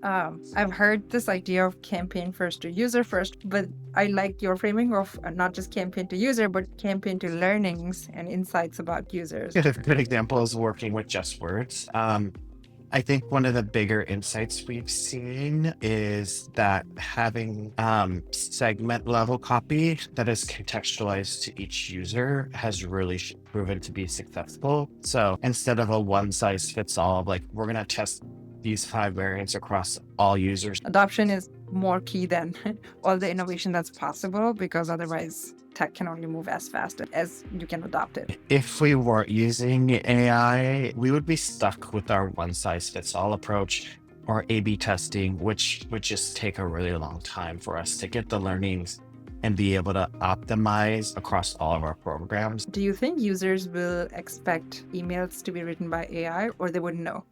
I've heard this idea of campaign first to user first, but I like your framing of not just campaign to user, but campaign to learnings and insights about users. Good example is working with Just Words. I think one of the bigger insights we've seen is that having segment level copy that is contextualized to each user has really proven to be successful. So instead of a one size fits all, like we're going to test these 5 variants across all users. Adoption is more key than all the innovation that's possible because otherwise tech can only move as fast as you can adopt it. If we weren't using AI, we would be stuck with our one size fits all approach or A/B testing, which would just take a really long time for us to get the learnings and be able to optimize across all of our programs. Do you think users will expect emails to be written by AI or they wouldn't know?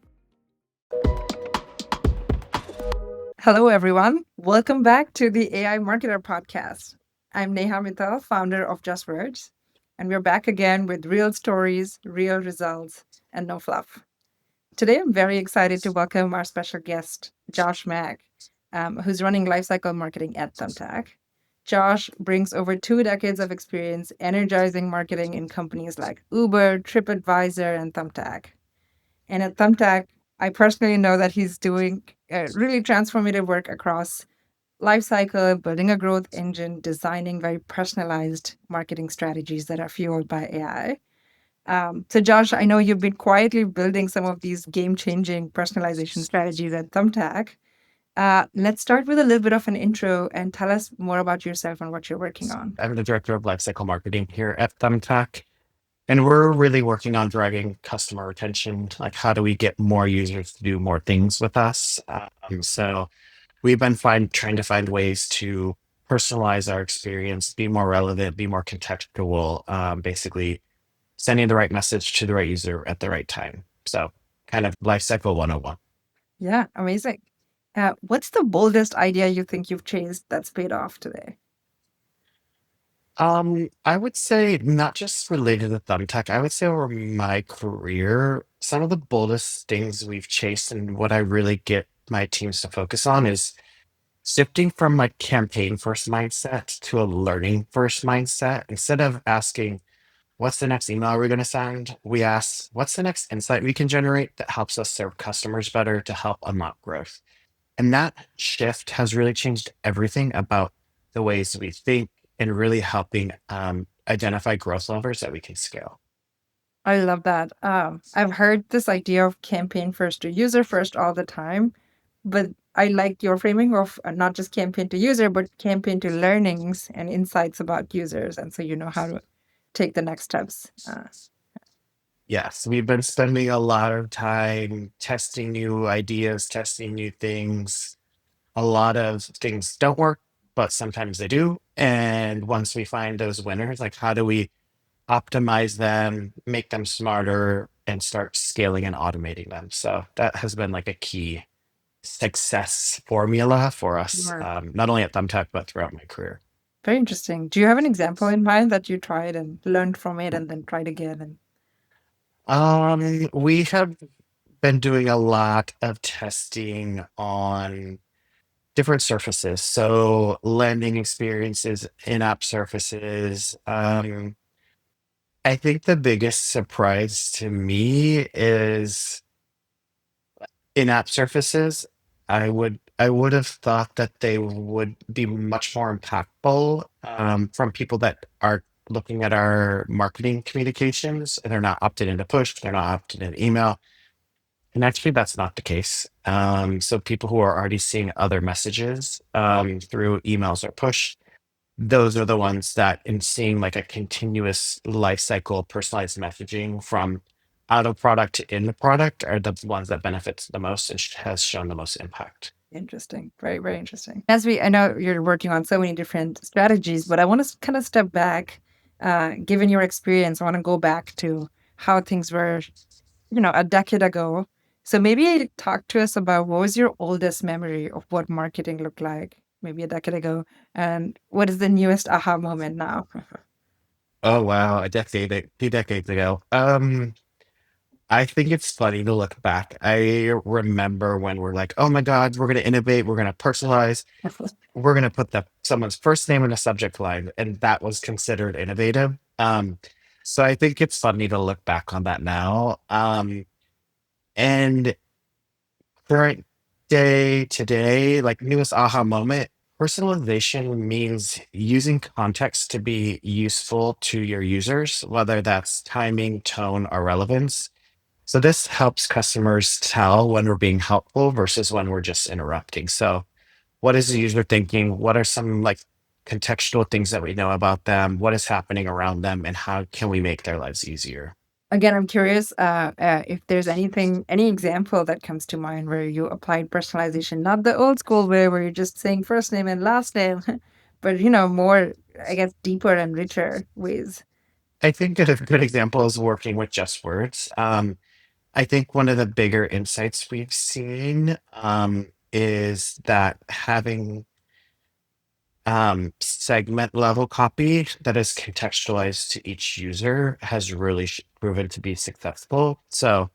Hello, everyone. Welcome back to the AI Marketer Podcast. I'm Neha Mittal, founder of Just Words, and we're back again with real stories, real results, and no fluff. Today, I'm very excited to welcome our special guest, Josh Mack, who's running Lifecycle Marketing at Thumbtack. Josh brings over 2 decades of experience energizing marketing in companies like Uber, TripAdvisor, and Thumbtack. And at Thumbtack, I personally know that he's doing really transformative work across life cycle, building a growth engine, designing very personalized marketing strategies that are fueled by AI. So, Josh, I know you've been quietly building some of these game changing personalization strategies at Thumbtack. Let's start with a little bit of an intro and tell us more about yourself and what you're working on. I'm the director of Lifecycle Marketing here at Thumbtack. And we're really working on driving customer retention. Like, how do we get more users to do more things with us? So we've been trying to find ways to personalize our experience, be more relevant, be more contextual, basically sending the right message to the right user at the right time. So kind of life cycle 101. Yeah, amazing. What's the boldest idea you think you've chased that's paid off today? I would say not just related to Thumbtack, I would say over my career, some of the boldest things we've chased and what I really get my teams to focus on is shifting from a campaign first mindset to a learning first mindset. Instead of asking, what's the next email we're going to send? We ask, what's the next insight we can generate that helps us serve customers better to help unlock growth? And that shift has really changed everything about the ways we think and really helping identify growth levers that we can scale. I love that. I've heard this idea of campaign first to user first all the time, but I like your framing of not just campaign to user, but campaign to learnings and insights about users. And so you know how to take the next steps. Yes, we've been spending a lot of time testing new ideas, testing new things. A lot of things don't work, but sometimes they do. And once we find those winners, like how do we optimize them, make them smarter, and start scaling and automating them? So that has been like a key success formula for us, Sure. not only at Thumbtack, but throughout my career. Very interesting. Do you have an example in mind that you tried and learned from it and then tried again? And We have been doing a lot of testing on different surfaces. So landing experiences, in-app surfaces. I think the biggest surprise to me is in-app surfaces. I would have thought that they would be much more impactful from people that are looking at our marketing communications and they're not opted into push, they're not opted in email. And actually, that's not the case. So people who are already seeing other messages through emails or push, those are the ones that in seeing like a continuous life cycle personalized messaging from out of product to in the product are the ones that benefits the most and has shown the most impact. interesting. Very, very interesting. I know you're working on so many different strategies, but I want to kind of step back. Given your experience, I want to go back to how things were, a decade ago. So maybe talk to us about what was your oldest memory of what marketing looked like maybe a decade ago, and what is the newest aha moment now? Oh wow, a decade, 2 decades ago. I think it's funny to look back. I remember when we're like, oh my God, we're going to innovate, we're going to personalize, we're going to put someone's first name in a subject line, and that was considered innovative. So I think it's funny to look back on that now. And current day today, like newest aha moment, personalization means using context to be useful to your users, whether that's timing, tone, or relevance. So this helps customers tell when we're being helpful versus when we're just interrupting. So what is the user thinking? What are some like contextual things that we know about them? What is happening around them? And how can we make their lives easier? Again, I'm curious if there's anything, any example that comes to mind where you applied personalization, not the old school way where you're just saying first name and last name, but more, I guess, deeper and richer ways. I think a good example is working with just words. I think one of the bigger insights we've seen is that having segment level copy that is contextualized to each user has really proven to be successful. So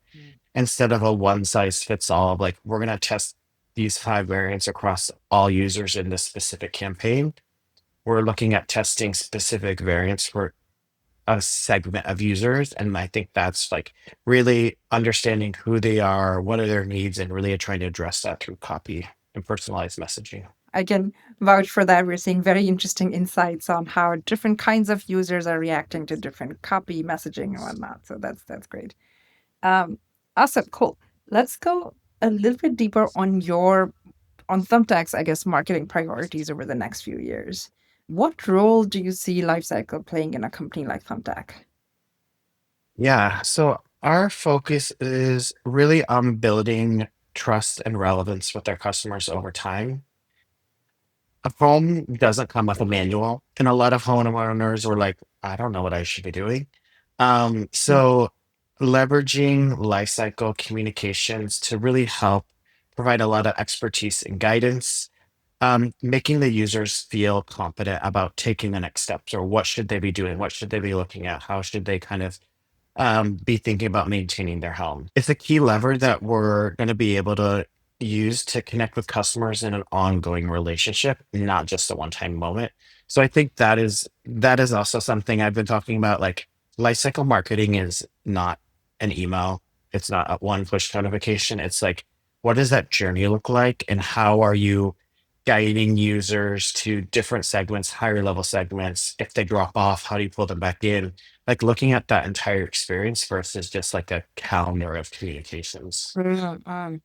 instead of a one size fits all, like we're going to test these five variants across all users in this specific campaign, we're looking at testing specific variants for a segment of users. And I think that's like really understanding who they are, what are their needs, and really trying to address that through copy and personalized messaging. I can vouch for that. We're seeing very interesting insights on how different kinds of users are reacting to different copy messaging and whatnot. So that's great. Um, awesome, cool. Let's go a little bit deeper on on Thumbtack's, I guess, marketing priorities over the next few years. What role do you see Lifecycle playing in a company like Thumbtack? Yeah. So our focus is really on building trust and relevance with our customers over time. A home doesn't come with a manual, and a lot of homeowners were like, I don't know what I should be doing. Mm. So leveraging life cycle communications to really help provide a lot of expertise and guidance, making the users feel confident about taking the next steps or what should they be doing, what should they be looking at, how should they kind of be thinking about maintaining their home. It's a key lever that we're going to be able to use to connect with customers in an ongoing relationship, not just a one-time moment. So I think that is also something I've been talking about. Like lifecycle marketing is not an email. It's not a one push notification. It's like, what does that journey look like, and how are you guiding users to different segments, higher level segments? If they drop off, how do you pull them back in? Like looking at that entire experience versus just like a calendar of communications. Mm.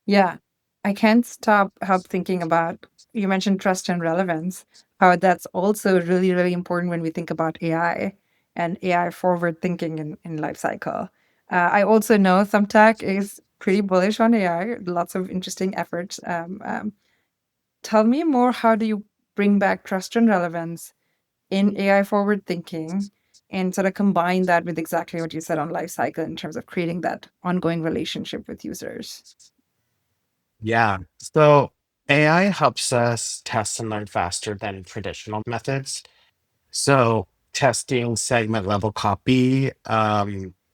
Yeah, I can't stop help thinking about, you mentioned trust and relevance, how that's also really, really important when we think about AI and AI forward thinking in life cycle. I also know Thumbtack is pretty bullish on AI, lots of interesting efforts. Tell me more, how do you bring back trust and relevance in AI forward thinking and sort of combine that with exactly what you said on life cycle in terms of creating that ongoing relationship with users? Yeah. So AI helps us test and learn faster than traditional methods. So testing segment level copy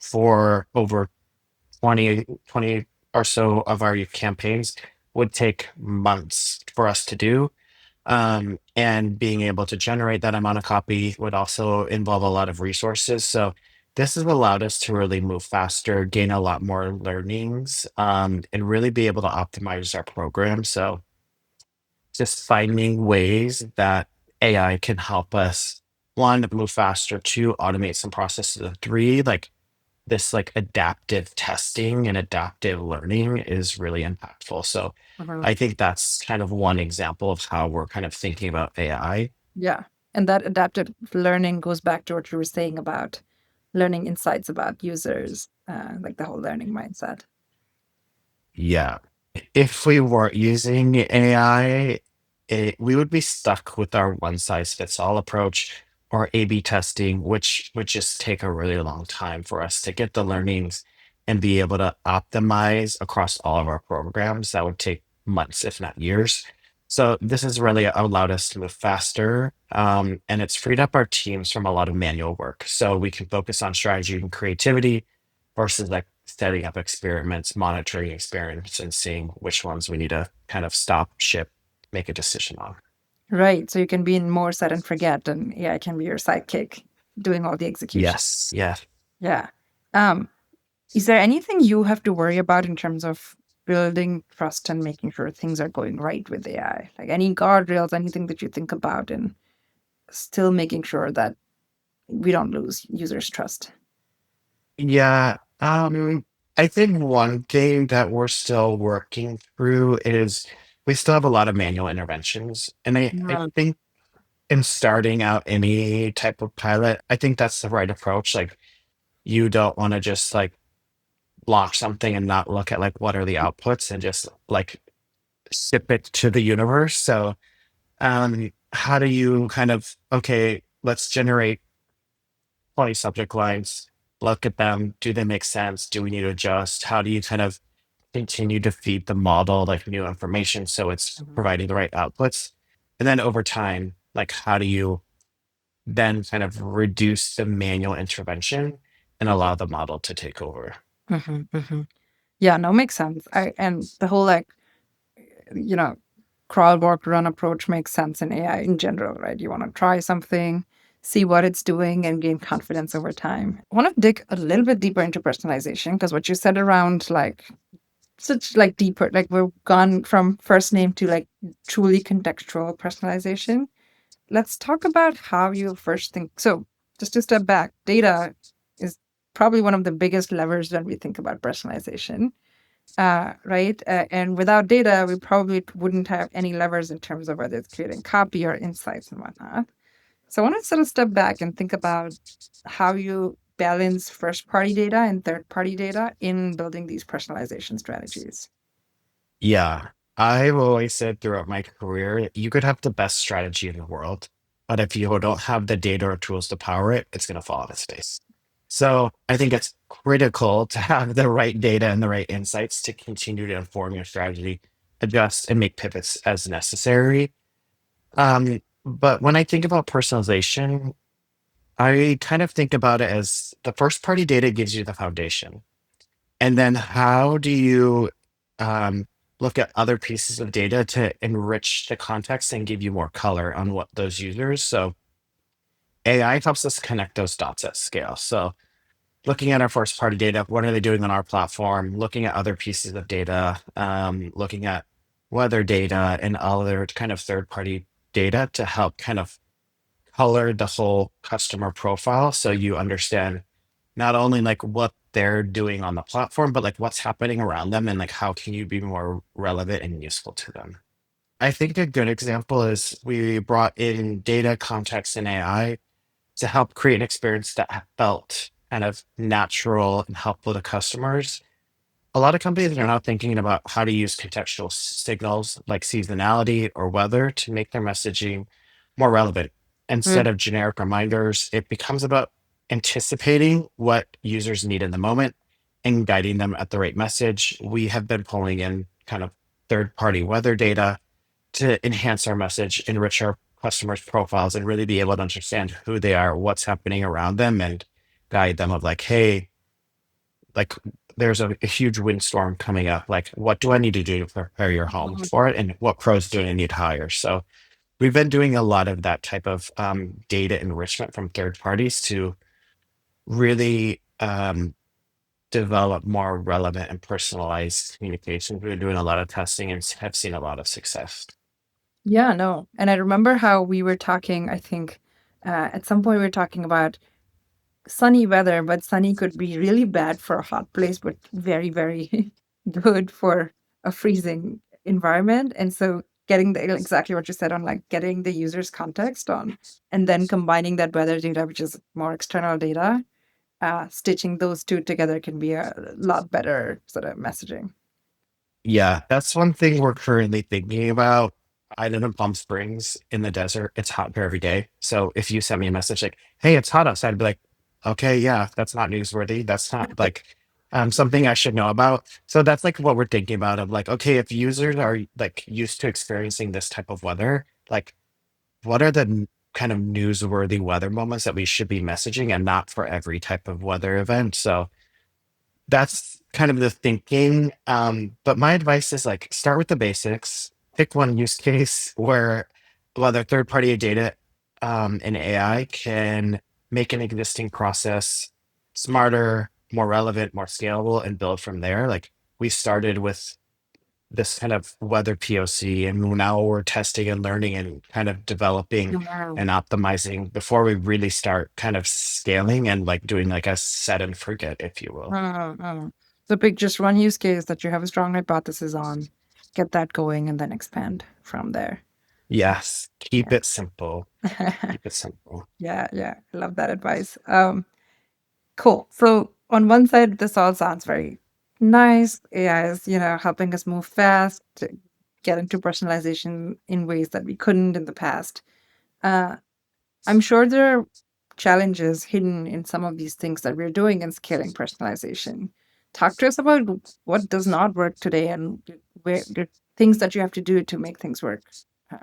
for over 20 or so of our campaigns would take months for us to do. And being able to generate that amount of copy would also involve a lot of resources. So this has allowed us to really move faster, gain a lot more learnings, and really be able to optimize our program. So just finding ways that AI can help us, one, move faster, two, automate some processes, and three, like this like adaptive testing and adaptive learning is really impactful. So Mhm. I think that's kind of one example of how we're kind of thinking about AI. Yeah. And that adaptive learning goes back to what you were saying about learning insights about users, like the whole learning mindset. Yeah. If we weren't using AI, we would be stuck with our one size fits all approach or A/B testing, which would just take a really long time for us to get the learnings and be able to optimize across all of our programs. That would take months, if not years. So this has really allowed us to move faster, and it's freed up our teams from a lot of manual work. So we can focus on strategy and creativity versus like setting up experiments, monitoring experiments, and seeing which ones we need to kind of stop, ship, make a decision on. Right. So you can be in more set and forget, and AI can be your sidekick doing all the execution. Yes. Yeah. Yeah. Um, is there anything you have to worry about in terms of building trust and making sure things are going right with AI? Like any guardrails, anything that you think about, and still making sure that we don't lose users' trust? Yeah. I think one thing that we're still working through is we still have a lot of manual interventions. And I Mm. think in starting out any type of pilot, I think that's the right approach. Like you don't want to just like block something and not look at like what are the outputs and just like ship it to the universe. So how do you kind of okay, let's generate 20 subject lines, look at them, do they make sense? Do we need to adjust? How do you kind of continue to feed the model like new information so it's Mhm. providing the right outputs? And then over time, like how do you then kind of reduce the manual intervention and allow the model to take over? Mhm, mhm. Yeah, no, makes sense. And the whole like, you know, crawl, walk, run approach makes sense in AI in general, right? You want to try something, see what it's doing, and gain confidence over time. I want to dig a little bit deeper into personalization because what you said around like such like deeper, like we've gone from first name to like truly contextual personalization. Let's talk about how you first think. So, just to step back, data is probably one of the biggest levers when we think about personalization, right? And without data, we probably wouldn't have any levers in terms of whether it's creating copy or insights and whatnot. So, I want to sort of step back and think about how you balance first party data and third party data in building these personalization strategies. Yeah. I've always said throughout my career, you could have the best strategy in the world, but if you don't have the data or tools to power it, it's going to fall on its face. So I think it's critical to have the right data and the right insights to continue to inform your strategy, adjust and make pivots as necessary. But when I think about personalization, I kind of think about it as the first party data gives you the foundation. And then how do you look at other pieces of data to enrich the context and give you more color on what those users? So AI helps us connect those dots at scale. So looking at our first party data, what are they doing on our platform? Looking at other pieces of data, looking at weather data and other kind of third party data to help kind of color the whole customer profile so you understand not only like what they're doing on the platform, but like what's happening around them and like how can you be more relevant and useful to them. I think a good example is we brought in data context and AI to help create an experience that felt kind of natural and helpful to customers. A lot of companies are now thinking about how to use contextual signals like seasonality or weather to make their messaging more relevant. Instead Mm. of generic reminders, it becomes about anticipating what users need in the moment and guiding them at the right message. We have been pulling in kind of third party weather data to enhance our message, enrich our customers' profiles, and really be able to understand who they are, what's happening around them, and guide them of like, hey, like there's a huge windstorm coming up. Like, what do I need to do to prepare your home for it? And what pros do I need to hire? So we've been doing a lot of that type of data enrichment from third parties to really develop more relevant and personalized communications. We're doing a lot of testing and have seen a lot of success. Yeah, no. And I remember how we were talking, I think at some point we were talking about sunny weather, but sunny could be really bad for a hot place, but very, very good for a freezing environment. And so getting the exactly what you said on like getting the user's context on and then combining that weather data, which is more external data, stitching those two together can be a lot better sort of messaging. Yeah, that's one thing we're currently thinking about. I live in Palm Springs in the desert. It's hot here every day. So if you send me a message like, hey, it's hot outside, I'd be like, okay, yeah, that's not newsworthy. That's not like something I should know about. So that's like what we're thinking about of like, okay, if users are like used to experiencing this type of weather, like what are the kind of newsworthy weather moments that we should be messaging and not for every type of weather event? So that's kind of the thinking. But my advice is like start with the basics. Pick one use case where whether third party data and AI can make an existing process smarter, more relevant, more scalable, and build from there. Like we started with this kind of weather POC, and now we're testing and learning and kind of developing Wow. and optimizing before we really start kind of scaling and like doing like a set and forget, if you will. So pick just one use case that you have a strong hypothesis on, get that going, and then expand from there. Yes, keep Yeah. it simple. Keep it simple. Yeah, yeah. I love that advice. Cool. So on one side, this all sounds very nice. AI is, helping us move fast, to get into personalization in ways that we couldn't in the past. Uh, I'm sure there are challenges hidden in some of these things that we're doing in scaling personalization. Talk to us about what does not work today and where the things that you have to do to make things work. Uh,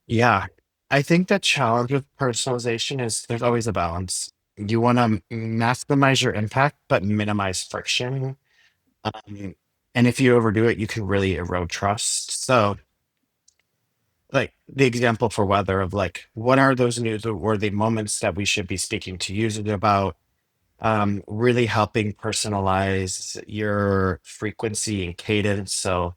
Yeah. I think the challenge with personalization is there's always a balance. You want to maximize your impact, but minimize friction. Um, and if you overdo it, you can really erode trust. So, like the example for weather of like, what are those newsworthy moments that we should be speaking to users about? Really helping personalize your frequency and cadence. So,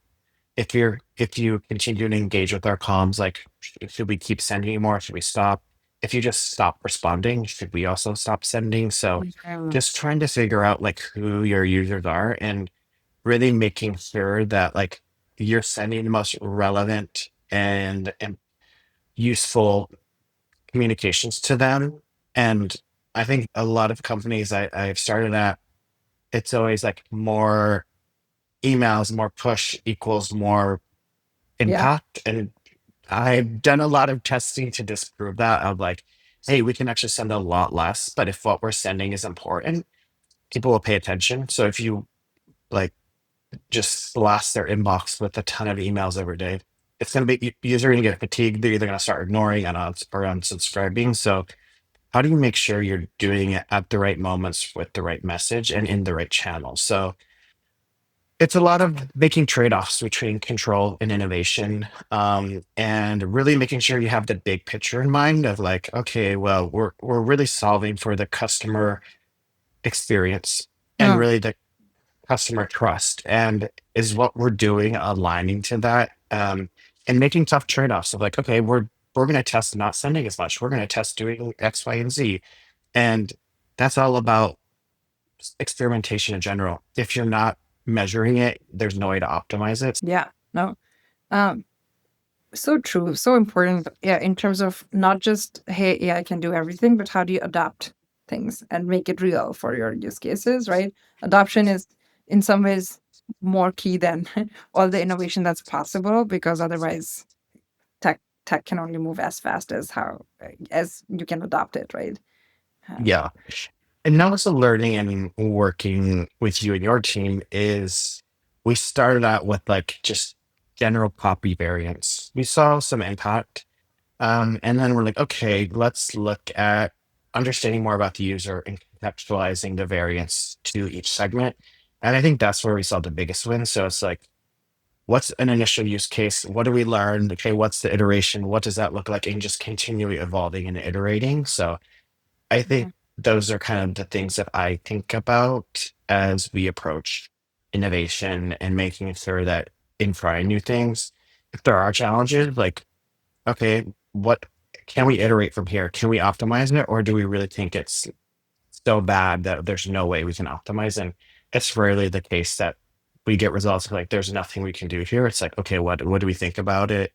if you continue to engage with our comms, like should we keep sending you more? Should we stop? If you just stop responding, should we also stop sending? So Yeah. just trying to figure out like who your users are and really making sure that like you're sending the most relevant and useful communications to them. And I think a lot of companies I've started at, it's always like more emails, more push equals more Yeah. impact. And I've done a lot of testing to disprove that of like, hey, we can actually send a lot less, but if what we're sending is important, people will pay attention. So if you like just blast their inbox with a ton of emails every day, it's going to be users are going to get fatigued. They're either going to start ignoring and or unsubscribing. So how do you make sure you're doing it at the right moments with the right message and in the right channel? So it's a lot of making trade-offs between control and innovation, and really making sure you have the big picture in mind of like, okay, well, we're really solving for the customer experience and Mm, really the customer trust, and is what we're doing aligning to that, and making tough trade-offs of like, okay, we're going to test not sending as much. We're going to test doing X, Y, and Z, and that's all about experimentation in general. If you're not measuring it, there's no way to optimize it. yeah. No. Um, So true, so important. Yeah, in terms of not just, hey, AI can do everything, but how do you adapt things and make it real for your use cases, right? Adoption is in some ways more key than all the innovation that's possible, because otherwise tech can only move as fast as how as you can adopt it, right? Um, Yeah. And now also learning and working with you and your team is we started out with like just general copy variants. We saw some impact. And then we're like, okay, let's look at understanding more about the user and contextualizing the variants to each segment. And I think that's where we saw the biggest win. So it's like, what's an initial use case? What do we learn? Okay, what's the iteration? What does that look like? And just continually evolving and iterating. So I think mhm. those are kind of the things that I think about as we approach innovation and making sure that in trying new things, if there are challenges, like, okay, what can we iterate from here? Can we optimize it? Or do we really think it's so bad that there's no way we can optimize? And it's rarely the case that we get results like there's nothing we can do here. It's like, okay, what do we think about it?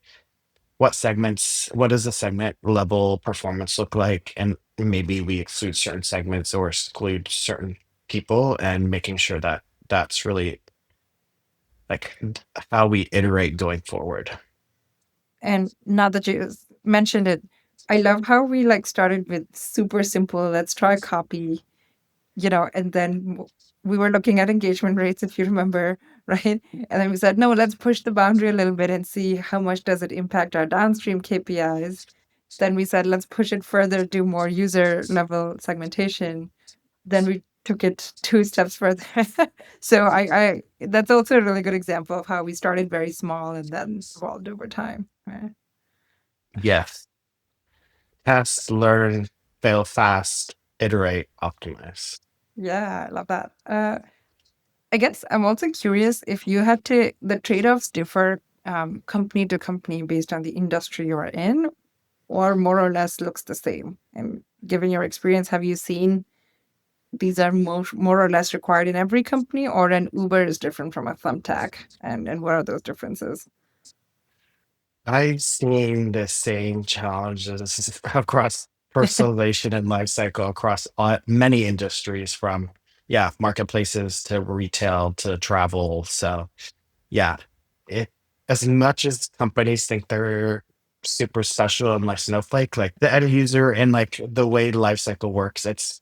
What segments, what does the segment level performance look like? And maybe we exclude certain segments or exclude certain people, and making sure that that's really like how we iterate going forward. And now that you mentioned it, I love how we like started with super simple, let's try copy, and then we were looking at engagement rates, if you remember, right? And then we said, no, let's push the boundary a little bit and see how much does it impact our downstream KPIs. Then we said, let's push it further, do more user level segmentation. Then we took it two steps further. So I that's also a really good example of how we started very small and then evolved over time. Right? Yes. Test, learn, fail fast, iterate, optimize. Yeah, I love that. I guess I'm also curious if you had to, the trade-offs differ company to company based on the industry you're in, or more or less looks the same. And given your experience, have you seen these are more or less required in every company, or an Uber is different from a Thumbtack? And what are those differences? I've seen the same challenges across personalization and life cycle across many industries from, yeah, marketplaces to retail to travel. So, yeah, it, as much as companies think they're super special and like Snowflake, like the end user and like the way life cycle works, it's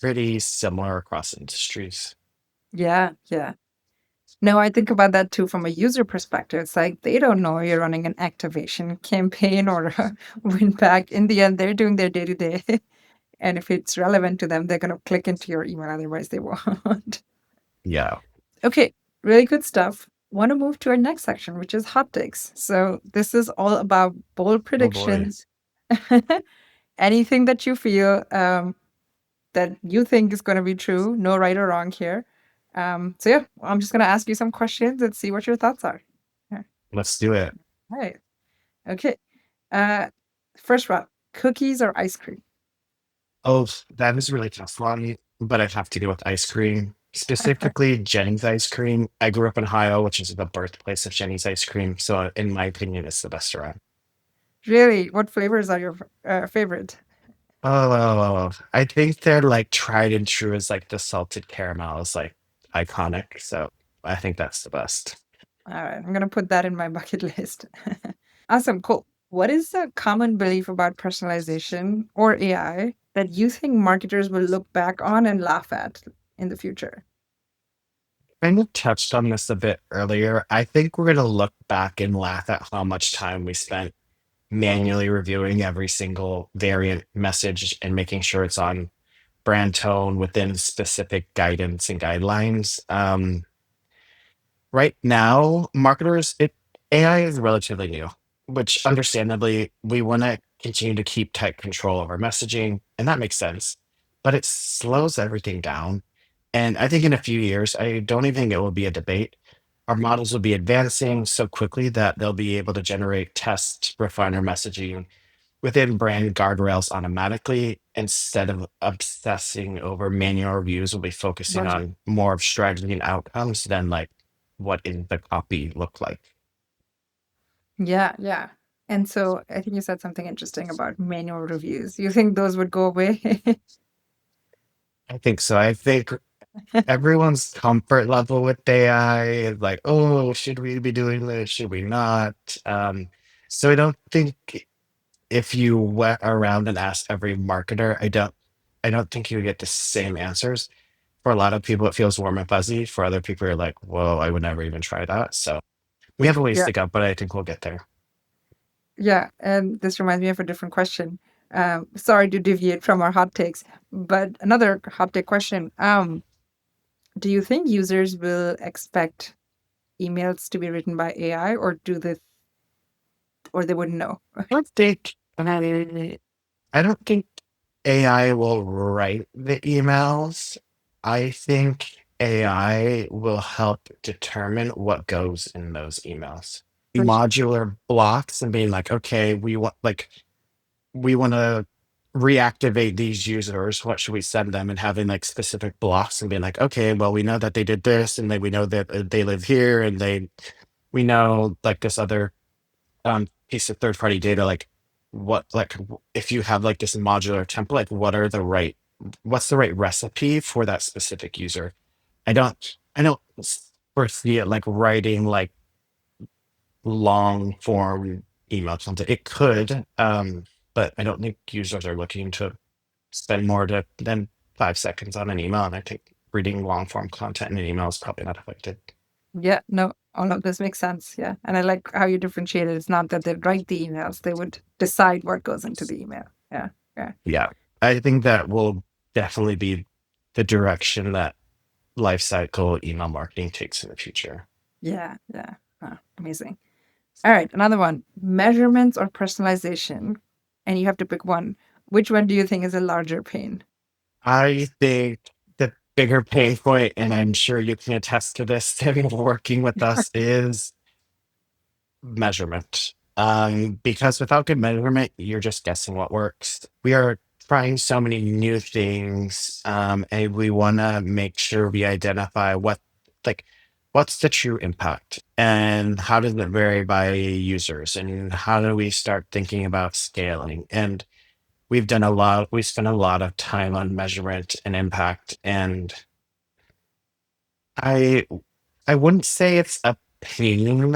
pretty similar across industries. Yeah, yeah. No, I think about that too from a user perspective. It's like they don't know you're running an activation campaign or a win back. In the end, they're doing their day to day. And if it's relevant to them, they're going to click into your email. Otherwise, they won't. Yeah. Okay, really good stuff. Want to move to our next section, which is hot takes. So this is all about bold Oh boy. predictions. Anything that you feel that you think is going to be true, no right or wrong here. So yeah, I'm just going to ask you some questions and see what your thoughts are. Yeah. Let's do it. All right. Okay. Uh, first one, cookies or ice cream? Oh, that is a really tough one, but I'd have to go with ice cream. Specifically, Jenny's ice cream. I grew up in Ohio, which is the birthplace of Jenny's ice cream. So, in my opinion, it's the best around. Really? What flavors are your favorite? I think they're like tried and true as like the salted caramel is like iconic. So, I think that's the best. All right, I'm gonna put that in my bucket list. Awesome, cool. What is a common belief about personalization or AI that you think marketers will look back on and laugh at in the future? Kind of touched on this a bit earlier. I think we're going to look back and laugh at how much time we spent manually reviewing every single variant message and making sure it's on brand tone within specific guidance and guidelines. Right now, marketers, AI is relatively new, which understandably we want to continue to keep tight control of our messaging, and that makes sense. But it slows everything down. And I think in a few years, I don't even think it will be a debate. Our models will be advancing so quickly that they'll be able to generate, test, refine our messaging within brand guardrails automatically instead of obsessing over manual reviews. We'll be focusing Gotcha. on more of strategy and outcomes than like what in the copy look like. Yeah, yeah. And so I think you said something interesting about manual reviews. You think those would go away? I think so. I think everyone's comfort level with AI is like, oh, should we be doing this? Should we not? So I don't think if you went around and asked every marketer, I don't think you get the same answers. For a lot of people, it feels warm and fuzzy. For other people, you're like, whoa, I would never even try that. So we have a ways Yeah, to go, but I think we'll get there. yeah. And this reminds me of a different question. Sorry to deviate from our hot takes, but another hot take question. Do you think users will expect emails to be written by AI, or or they wouldn't know? I don't think AI will write the emails. I think AI will help determine what goes in those emails. Gotcha. Modular blocks and being like, okay, we want to reactivate these users. What should we send them? And having like specific blocks and being like, okay, well, we know that they did this, and then we know that they live here, and we know like this other piece of third party data, like if you have like this modular template, like what's the right recipe for that specific user. I don't foresee it like writing like long form email content. It could, but I don't think users are looking to spend more than 5 seconds on an email, and I think reading long form content in an email is probably not affected. Yeah, no, all of this makes sense. Yeah. And I like how you differentiate it. It's not that they'd write the emails, they would decide what goes into the email. Yeah. Yeah. Yeah, I think that will definitely be the direction that lifecycle email marketing takes in the future. Yeah, yeah. Wow, amazing. All right, another one. Measurements or personalization. And you have to pick one. Which one do you think is a larger pain? I think the bigger pain point, and I'm sure you can attest to this, Tim, working with us, is measurement. Because without good measurement, you're just guessing what works. We are trying so many new things, and we want to make sure we identify like, what's the true impact, and how does it vary by users, and how do we start thinking about scaling? And we spent a lot of time on measurement and impact, and I I wouldn't say it's a pain.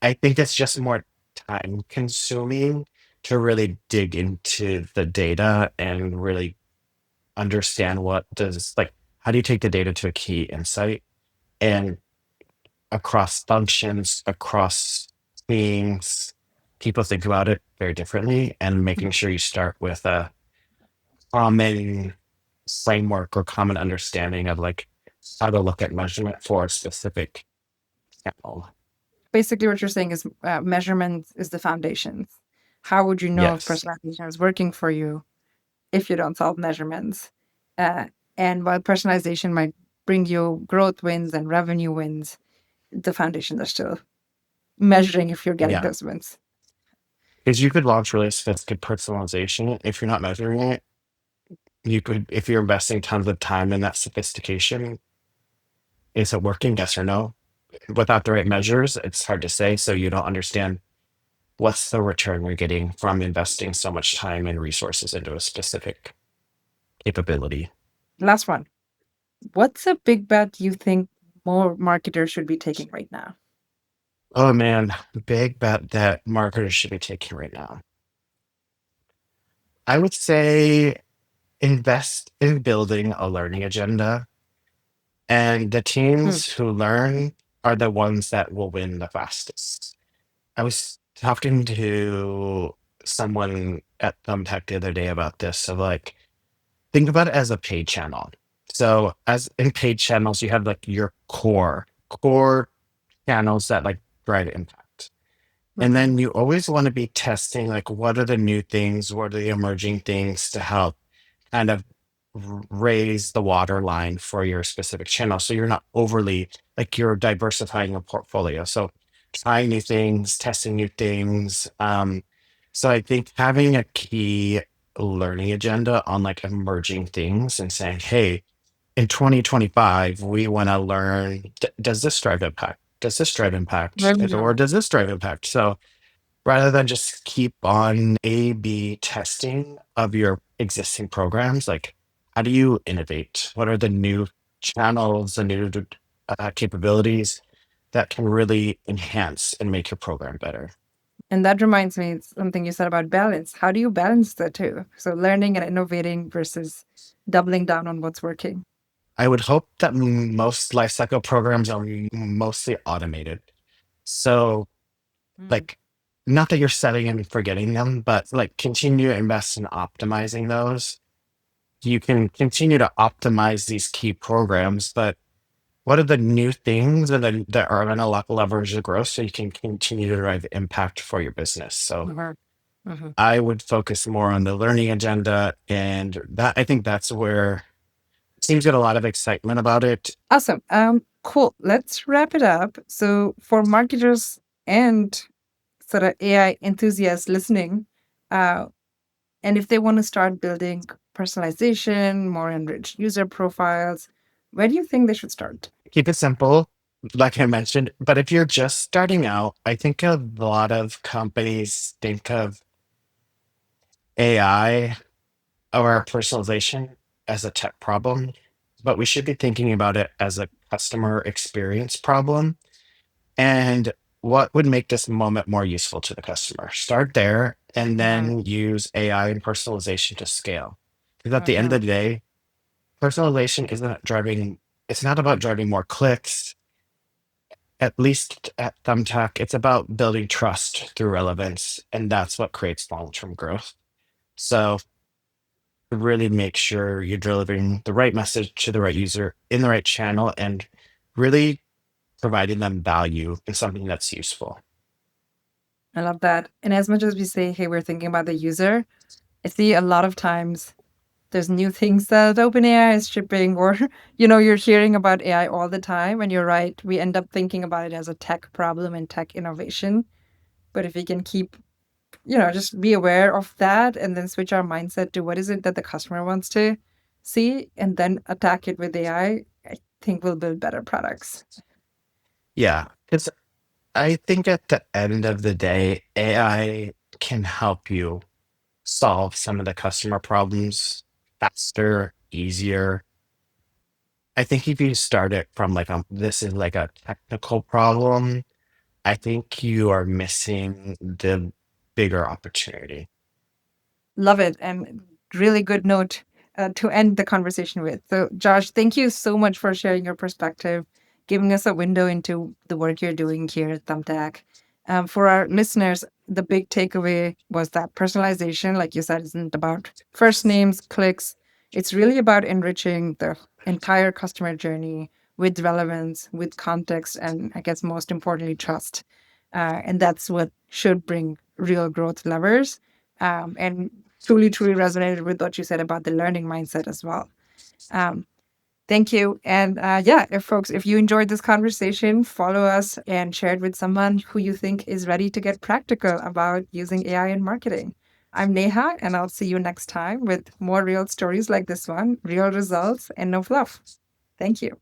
I think it's just more time consuming to really dig into the data and really understand how do you take the data to a key insight, and across functions, across teams, people think about it very differently, and making sure you start with a common framework or common understanding of like how to look at measurement for a specific channel. Basically, what you're saying is measurement is the foundation. How would you know if Yes. personalization is working for you if you don't solve measurements? Uh, and while personalization might bring you growth wins and revenue wins, the foundations are still measuring if you're getting Yeah. those wins. Because you could launch really sophisticated personalization. If you're not measuring it, you could, if you're investing tons of time in that sophistication, is it working? Yes or no? Without the right measures, it's hard to say. So you don't understand what's the return you're getting from investing so much time and resources into a specific capability. Last one. What's a big bet you think more marketers should be taking right now? Oh man, big bet that marketers should be taking right now. I would say invest in building a learning agenda, and the Hmm. teams who learn are the ones that will win the fastest. I was talking to someone at Thumbtack the other day about this of like, think about it as a paid channel. So as in paid channels, you have like your core channels that like drive impact. And Mhm. then you always want to be testing like what are the new things, what are the emerging things to help kind of raise the water line for your specific channel. So you're not overly like you're diversifying your portfolio. So trying new things, testing new things. So I think having a key learning agenda on like emerging things and saying, hey, in 2025, we want to learn, does this drive impact? Does this drive impact? Very Or well. does this drive impact? So rather than just keep on A B testing of your existing programs, like how do you innovate? What are the new channels, the new capabilities that can really enhance and make your program better? And that reminds me something you said about balance. How do you balance the two? So learning and innovating versus doubling down on what's working. I would hope that most lifecycle programs are mostly automated. So, Mm. like, not that you're setting and forgetting them, but like continue to invest in optimizing those. You can continue to optimize these key programs, but what are the new things that are going to leverage the growth so you can continue to drive impact for your business? So Mhm. Mhm. I would focus more on the learning agenda, and that I think that's where teams get a lot of excitement about it. Awesome. Cool. Let's wrap it up. So for marketers and sort of AI enthusiasts listening, uh, and if they want to start building personalization, more enriched user profiles, where do you think they should start? Keep it simple, like I mentioned. But if you're just starting out, I think a lot of companies think of AI or personalization as a tech problem, but we should be thinking about it as a customer experience problem. And what would make this moment more useful to the customer? Start there and Mhm. then use AI and personalization to scale. Because at the end Mhm. of the day, personalization isn't driving, it's not about driving more clicks. At least at Thumbtack, it's about building trust through relevance. And that's what creates long term growth. So really make sure you're delivering the right message to the right user in the right channel and really providing them value and something that's useful. I love that. And as much as we say, hey, we're thinking about the user, I see a lot of times there's new things that OpenAI is shipping, or you're hearing about AI all the time. And you're right, we end up thinking about it as a tech problem and tech innovation. But if we can keep, just be aware of that and then switch our mindset to what is it that the customer wants to see and then attack it with I think we'll build better products. Yeah. Because I think at the end of the day, AI can help you solve some of the customer problems faster, easier. I think if you start it from like this is like a technical problem, I think you are missing the bigger opportunity. Love it. And really good note to end the conversation with. So, Josh, thank you so much for sharing your perspective, giving us a window into the work you're doing here at Thumbtack. For our listeners, the big takeaway was that personalization, like you said, isn't about first names, clicks. It's really about enriching the entire customer journey with relevance, with context, and I guess most importantly, trust. And that's what should bring real growth levers. And truly, truly resonated with what you said about the learning mindset as well. Um, thank you. And yeah, if you enjoyed this conversation, follow us and share it with someone who you think is ready to get practical about using AI in marketing. I'm Neha, and I'll see you next time with more real stories like this one, real results, and no fluff. Thank you.